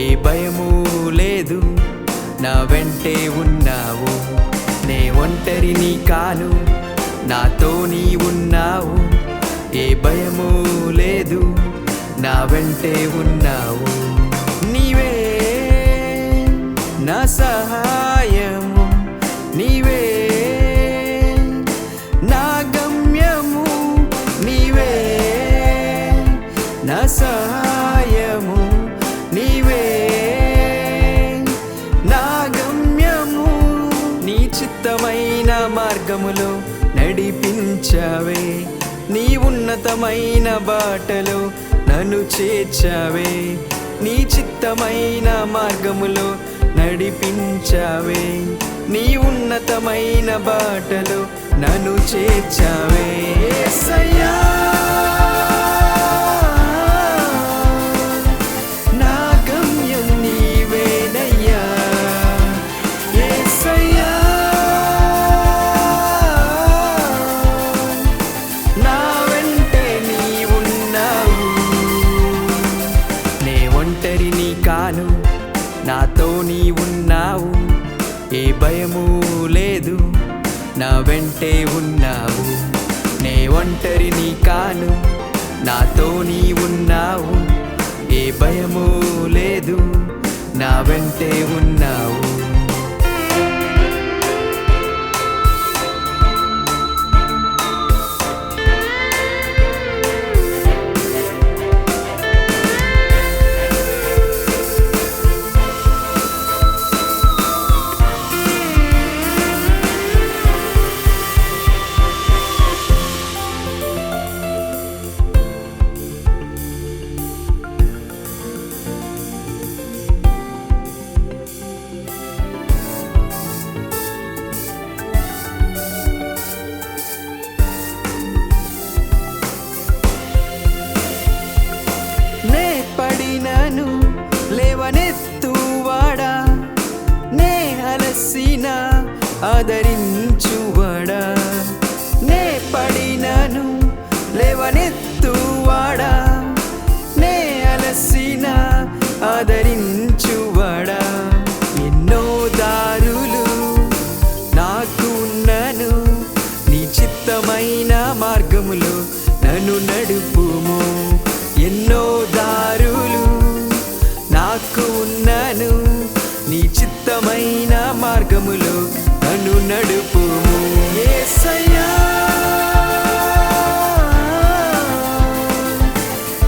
ఏ భయము లేదు, నా వెంటే ఉన్నావు. నే ఒంటరిని కాను, నాతో నీ ఉన్నావు. ఏ భయము లేదు, నా వెంటే ఉన్నావు. నీవే నా సహాయము, నీవే నా గమ్యము, నీవే నా సహాయము, నీవే నా గమ్యము. నీ చిత్తమైన మార్గములో నడిపించావే, నీ ఉన్నతమైన బాటలో నన్ను చేర్చావే. నీ చిత్తమైన మార్గములో నడిపించావే, నీ ఉన్నతమైన బాటలో నన్ను చేర్చావే. యేసయ్యా నా గమ్యం నీవేనయ్యా. యేసయ్యా నా వెంటే నీ ఉన్నావు. నే ఒంటరిని కాను, నాతో నీ ఉన్నావు. ఏ భయము లేదు, నా వెంటే ఉన్నావు. నే ఒంటరిని కాను, నాతో నీ ఉన్నావు. ఏ భయము లేదు, నా వెంటే ఉన్నావు. నే పడినను లేవనెత్తువాడా, నే అలసిన ఆదరించువాడా. నే పడినను లేవనెత్తువాడా, నే అలసిన ఆదరించువాడా. ఎన్నో దారులు నాకు ఉన్నను, నీ చిత్తమైన మార్గములో నన్ను నడుపుము. ఎన్నో దారులు నాకు ఉన్నను, నీ చిత్తమైన మార్గములో నన్ను నడుపుము. యేసయ్యా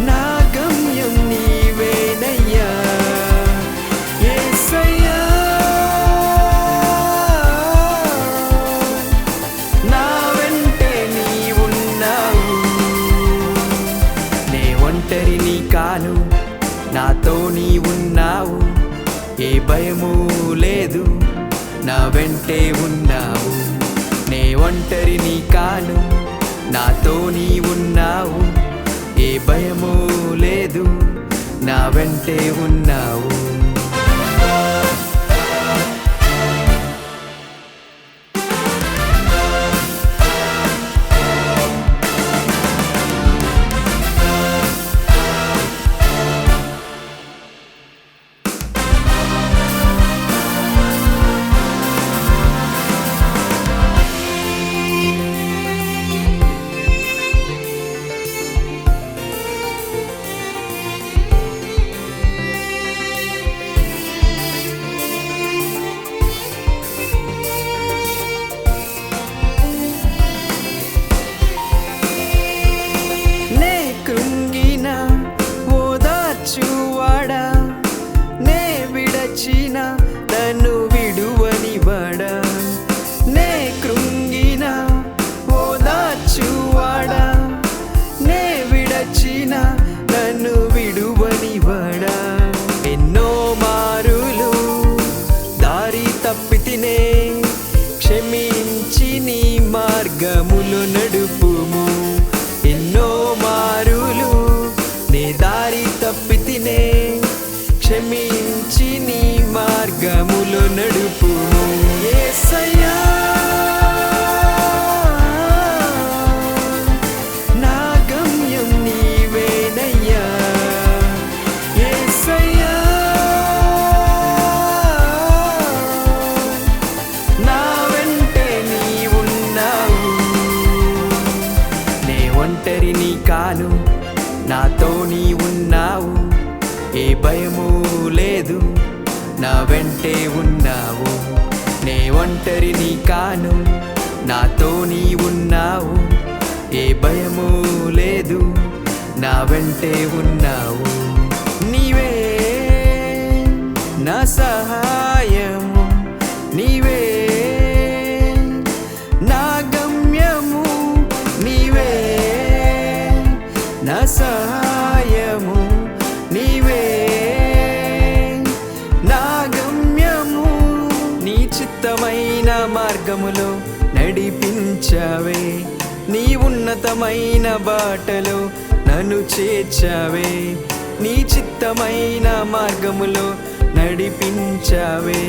నా గమ్యం నీవేనయ్యా. యేసయ్యా నా వెంటే నీ ఉన్నావు. నే ఒంటరిని కాను, నాతో నీ ఉన్నావు. ఏ భయము లేదు, నా వెంటే ఉన్నావు. నే ఒంటరిని కాను, నాతో నీ ఉన్నావు. ఏ భయము లేదు, నా వెంటే ఉన్నావు. నన్ను విడువనివాడా, నే కృంగిన ఓదార్చువాడా. నే విడచిన నన్ను విడువనివాడా. ఎన్నో మారులు దారి తప్పితినే, క్షమించి నీ మార్గములు నడుపుము. ఎన్నో మారులు నే దారి తప్పితినే, క్షమించి నీ మార్గములు నడుపుము. యేసయ్యా నా గమ్యం నీవేనయ్యా. యేసయ్యా భయము లేదు, నా వెంటే ఉన్నావు. నే ఒంటరిని కాను, నాతో నీ ఉన్నావు. ఏ భయము లేదు, నా వెంటే ఉన్నావు. నీవే నా సహాయము, నీవే నా గమ్యము, నీవే నా సహాయము, నీవే నా గమ్యము. నీ చిత్తమైన మార్గములో నడిపించావే, నీ ఉన్నతమైన బాటలో నన్ను చేర్చావే. నీ చిత్తమైన మార్గములో నడిపించావే,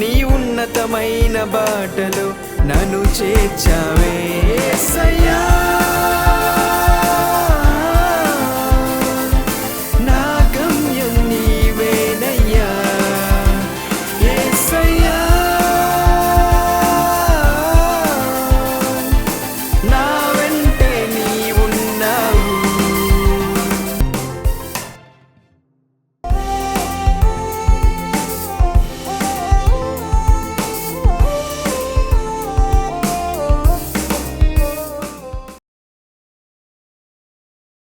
నీ ఉన్నతమైన బాటలో నన్ను చేర్చావే. యేసయ్యా